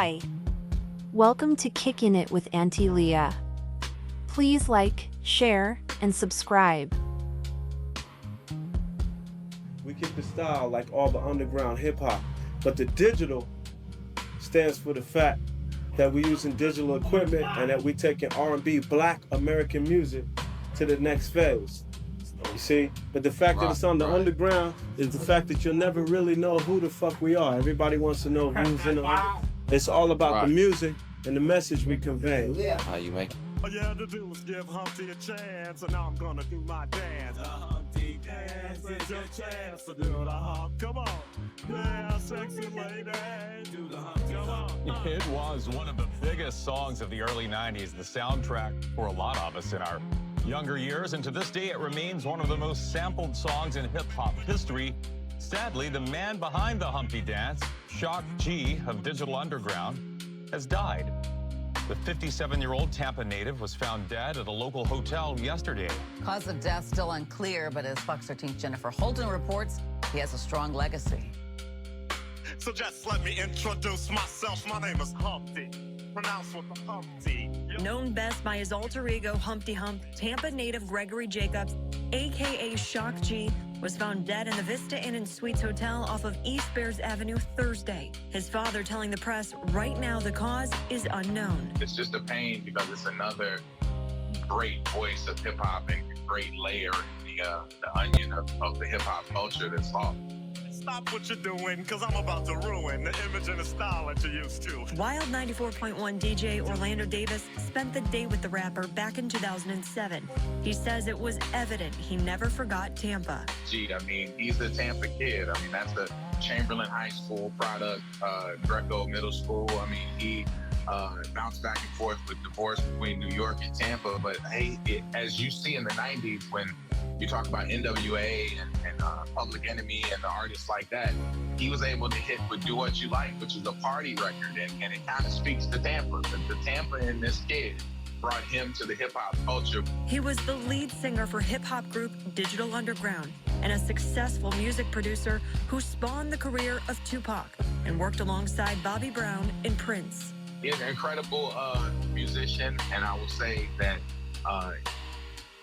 Hi. Welcome to Kickin' It with Auntie Leah. Please like, share, and subscribe. We keep the style like all the underground hip-hop, but the digital stands for the fact that we're using digital equipment and that we're taking R&B Black American music to the next phase. You see? But the fact that it's on the underground is the fact that you'll never really know who the fuck we are. Everybody wants to know who's in the underground. It's all about the music and the message we convey. How you make it? All you had to do was give Humpty a chance, and now I'm gonna do my dance. The Humpty dance is your chance to do the hump. Come on, yeah, sexy lady, do the hump. Come on. It was one of the biggest songs of the early 90s, the soundtrack for a lot of us in our younger years, and to this day it remains one of the most sampled songs in hip-hop history. Sadly, the man behind the Humpty dance, Shock G of Digital Underground, has died. The 57-year-old Tampa native was found dead at a local hotel yesterday. Cause of death still unclear, but as Fox 13's Jennifer Holton reports, he has a strong legacy. So just let me introduce myself. My name is Humpty, pronounced with the Humpty. Known best by his alter ego Humpty Hump, Tampa native Gregory Jacobs, aka Shock G, was found dead in the Vista Inn and Suites Hotel off of East Bears Avenue Thursday. His father telling the press right now the cause is unknown. It's just a pain because it's another great voice of hip-hop and great layer in the onion of the hip-hop culture that's off. Stop what you're doing, because I'm about to ruin the image and the style that you're used to. Wild 94.1 DJ Orlando Davis spent the day with the rapper back in 2007. He says it was evident he never forgot Tampa. Gee, I mean, he's the Tampa kid. I mean, that's the Chamberlain High School product, Greco Middle School. I mean, he bounced back and forth with divorce between New York and Tampa. But hey, as you see in the 90s, when you talk about NWA and Public Enemy and the artists like that, he was able to hit with Do What You Like, which is a party record, and it kind of speaks to Tampa. The Tampa in this kid brought him to the hip-hop culture. He was the lead singer for hip-hop group Digital Underground and a successful music producer who spawned the career of Tupac and worked alongside Bobby Brown and Prince. He's an incredible musician, and I will say that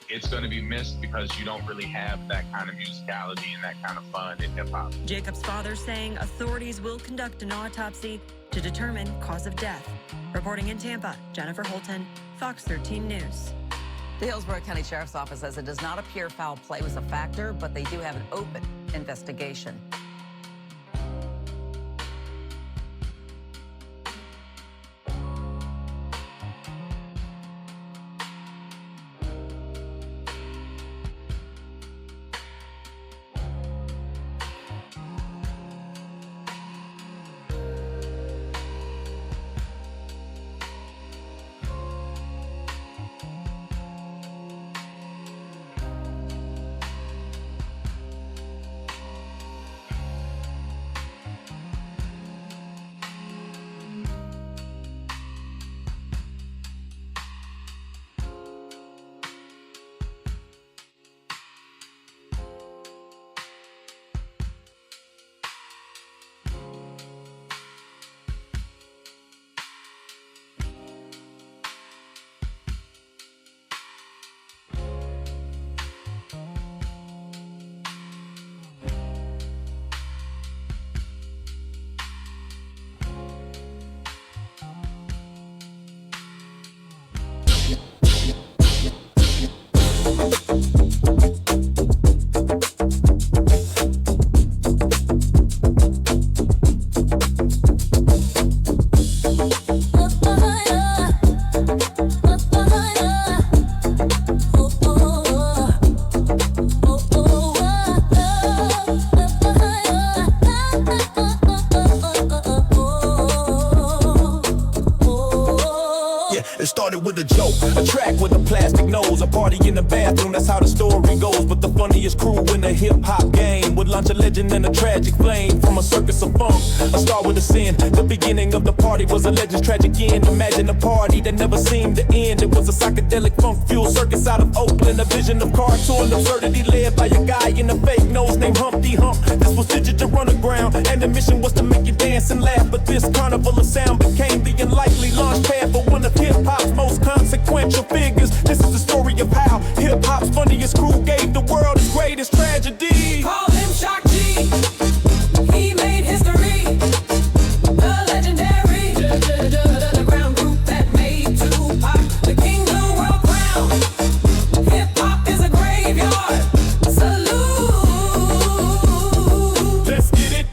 it's going to be missed because you don't really have that kind of musicality and that kind of fun in hip-hop. Jacob's father saying authorities will conduct an autopsy to determine cause of death. Reporting in Tampa, Jennifer Holton, Fox 13 News. The Hillsborough County Sheriff's Office says it does not appear foul play was a factor, but they do have an open investigation. It started with a joke, a track with a plastic nose, a party in the bathroom, that's how the story goes. But the funniest crew in the hip-hop game would launch a legend and a tragic flame from a circus of funk. A star with a sin, the beginning of the party was a legend's tragic end. Imagine a party that never seemed to end. It was a psychedelic funk-fueled circus out of Oakland, a vision of cartoon absurdity led by a guy in a fake nose named Humpty Hump. This was Digital Underground, and the mission was to make you dance dance and laugh, but this carnival of sound became the unlikely launchpad for one of hip-hop's most consequential figures. This is the story of how hip-hop's funniest crew gave the world its greatest tragedy. Call him Shock G. He made history. The legendary underground group that made Tupac the king of the world crown. Hip-hop is a graveyard. Salute. Let's get it.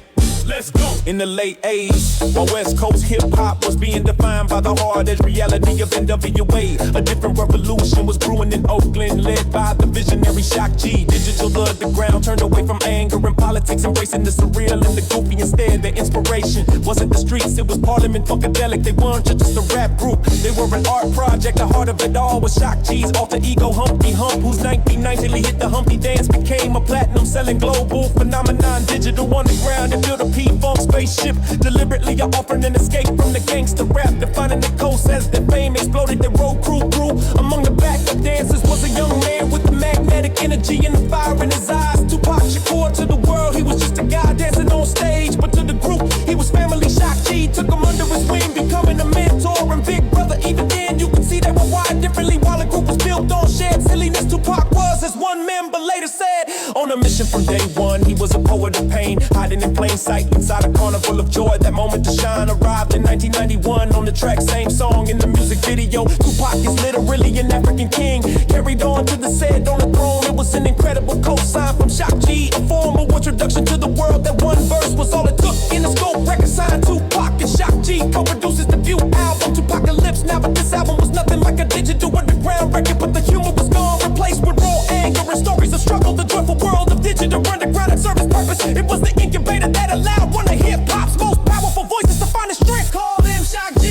Let's go. In the late 80s, while West Coast hip-hop was being defined by the hard-edge reality of NWA, a different revolution was brewing in Oakland, led by the visionary Shock G. Digital underground turned away from anger and politics, embracing the surreal and the goofy. Instead, their inspiration wasn't the streets, it was Parliament Funkadelic. They weren't just a rap group, they were an art project. The heart of it all was Shock G's alter ego Humpty Hump, whose 1990 hit the Humpty dance became a platinum-selling global phenomenon. Digital underground, and built a P-Funk spaceship, deliberately offering an escape from the gangster rap, defining the coast as their fame exploded. The road crew grew. Among the backup dancers was a young man with the magnetic energy and the fire in his eyes. Tupac Shakur. To the world, he was just a guy dancing on stage, but to the group, he was family. Shock G took him under his wing, becoming a mentor and big brother. Even then, you could see they were wired differently. While the group was built on shared silliness, Tupac was, as one member later said, on a mission from day one. He was a poet of pain, hiding in plain sight inside a carnival of joy. That moment to shine arrived in 1991 on the track, same song in the music video. Tupac is literally an African king, carried on to the set on the throne. It was an incredible cosign from Shock G, a formal introduction to the world. That one verse was all it took in the scope. Record signed Tupac and Shock G co-produces the View album, Tupacalypse Now. But this album was nothing like a digital underground record, but the humor was gone, replaced with raw anger and stories of struggle. The joyful world of digital underground and service purpose. It was the incubator that allowed one of hip-hop's most powerful voices to find his strength. Call him Shock G.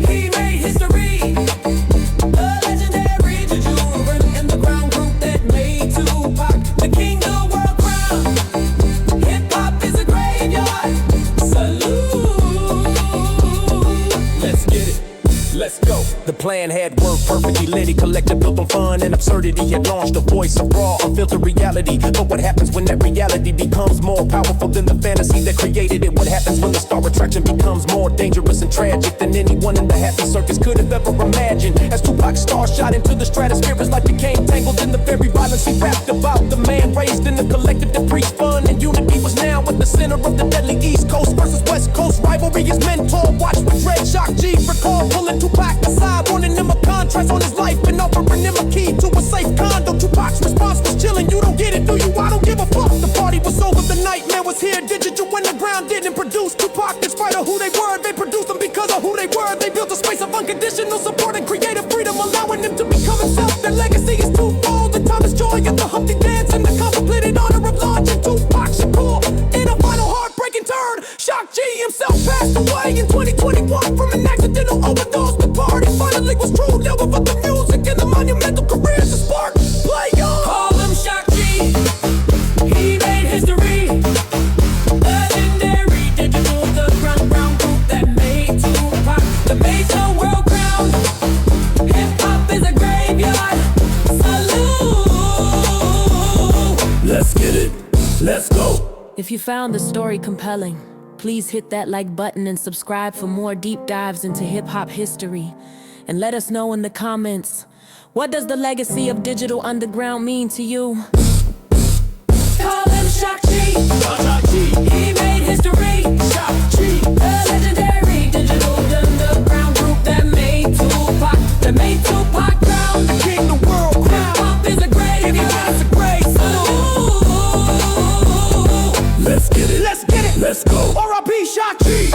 He made history. The legendary digital underground group that made Tupac the king of the world crown. Hip-hop is a graveyard. Salute. Let's get it. Let's go. The plan had worked perfectly. Liddy collective built on fun and absurdity had launched a voice of raw, unfiltered reality. But what happens when that reality becomes more powerful than the fantasy that created it? What happens when the star attraction becomes more dangerous and tragic than anyone in the happy circus could have ever imagined? As Tupac's star shot into the stratosphere, his life became tangled in the very violence he rapped about. The man raised in the collective that preached fun and unity was now at the center of the deadly East Coast versus West Coast rivalry. His mentor watched with dread. Shock G recalled pulling Tupac aside, warning him of contracts on his life and offering him a key to a safe condo. Tupac's response was chilling. You don't get it, do you? I don't give a fuck. The party was over, the nightmare was here. Digital underground didn't produce Tupac in spite of who they were. They produced them because of who they were. They built a space of unconditional support and creative freedom, allowing him to become himself. Their legacy is twofold: the timeless joy of the Humpty dance and the contemplated honor of launching Tupac Shakur. In a final heartbreaking turn, Shock G himself passed away in 2021 from an accidental overdose. The party finally was true. Never for the music and the monumental careers to spark. Play on. Call him Shock G. He made history. Legendary digital underground group that made Tupac the major world crown. Hip-hop is a graveyard. Salute. Let's get it. Let's go. If you found the story compelling, please hit that like button and subscribe for more deep dives into hip-hop history. And let us know in the comments, what does the legacy of digital underground mean to you? Call him Shock G. Shock G. He made history. Shock G. The legendary digital underground group that made Tupac crown. The king of the world crown. Hip-hop is a graveyard. It's a great Salute. Let's get it. Let's get it. Let's go. R.I.P. Shock G.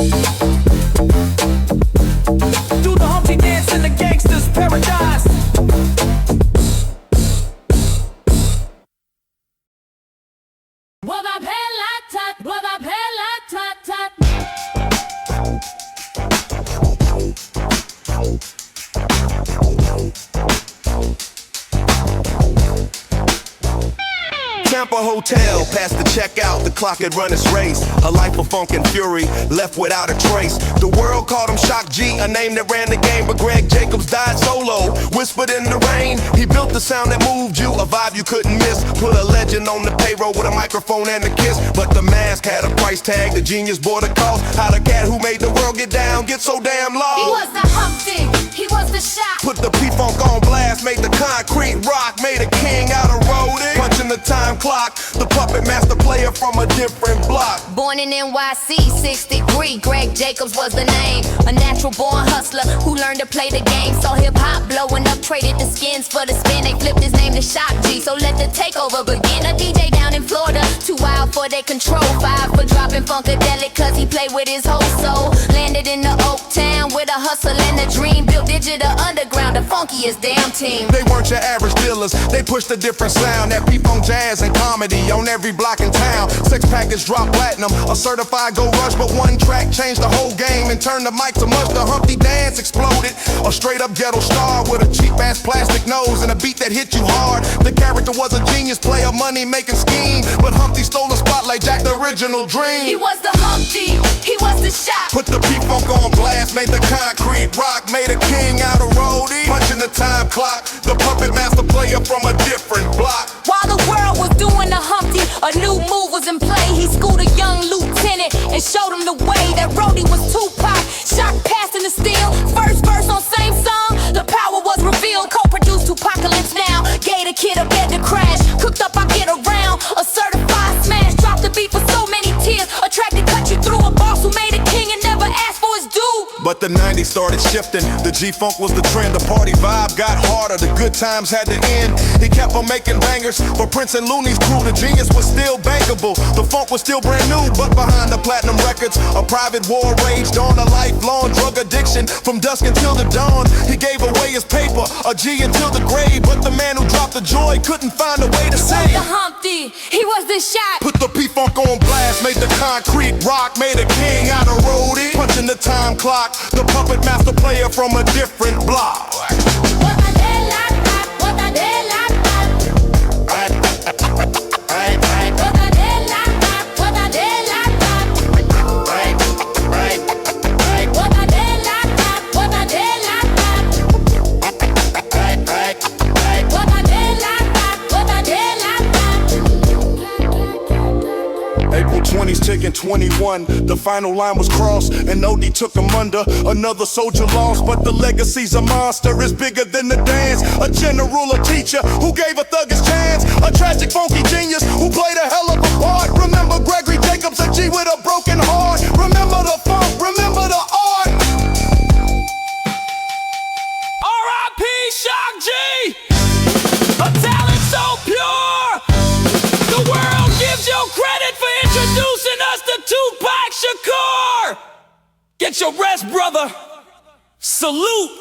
Do the Humpty dance in the gangster's paradise. Tampa Hotel, past the checkout, the clock had run its race. A life of funk and fury, left without a trace. The world called him Shock G, a name that ran the game, but Greg Jacobs died solo. Whispered in the rain, he built the sound that moved you, a vibe you couldn't miss. Put a legend on the payroll with a microphone and a kiss, but the mask had a price price tag, the genius bore the cost. How the cat who made the world get down, get so damn lost. He was the humpty, he was the shot. Put the P-Funk on blast, made the concrete rock, made a king out of roadie. Punching the time clock, the puppet master player from a different block. Born in NYC, 6th degree, Greg Jacobs was the name. A natural born hustler who learned to play the game. Saw hip-hop blowing up, traded the skins for the spin. They flipped his name to Shock G, so let the takeover begin. A DJ down in Florida, too wild for their control. 5 for dropping funkadelic, cause he played with his whole soul. Landed in the Oak Town with a hustle and a dream. Built digital underground, the funkiest damn team. They weren't your average dealers, they pushed a different sound. That P-Funk jazz and comedy on every block in town. 6 package dropped platinum, a certified gold rush. But one track changed the whole game and turned the mic to mush. The Humpty dance exploded, a straight up ghetto star with a cheap ass plastic nose and a beat that hit you hard. The character was a genius player, money making scheme. But Humpty stole the spotlight, Jack the original dream. He was the Humpty, he was the shot. Put the P-Funk on blast, made the concrete rock, made a king out of roadie. Punching the time clock, the puppet master player from a different block. While the world was doing the Humpty, a new move was in play. He schooled a young lieutenant and showed him the way. That roadie was Tupac, shock passing the steel. First verse on same song, the power was revealed. Co-produced Tupacalypse now, gave the kid a bed to crash. Cooked up, I get around, a certified smash. Dropped the beat for so many tears, attracted, cut you through. A boss who made a king and never asked for his due. But the 90s started shifting, the G-Funk was the trend. The party vibe got harder, the good times had to end. He kept on making bangers for Prince and Looney's crew. The genius was still bankable, the funk was still brand new. But behind the platinum records, a private war raged on. A lifelong drug addiction from dusk until the dawn. He gave away his paper, a G until the grave. But the man who dropped the joy couldn't find a way to save. The Humpty, he was the shot. Put the P-Funk on blast, made the concrete rock, made a king out of roadie. Punching the time clock, the puppet master player from a different block. April 20s ticking 21. The final line was crossed and OD took him under. Another soldier lost, but the legacy's a monster. It's bigger than the dance. A general, a teacher who gave a thug his chance. A tragic, funky genius who played a hell of a part. Remember Gregory Jacobs, a G with a broken heart. Remember the funk, remember the art. R.I.P. Shock G, a talent so pure. The world gives you credit for introducing us to Tupac Shakur. Get your rest, brother. Salute.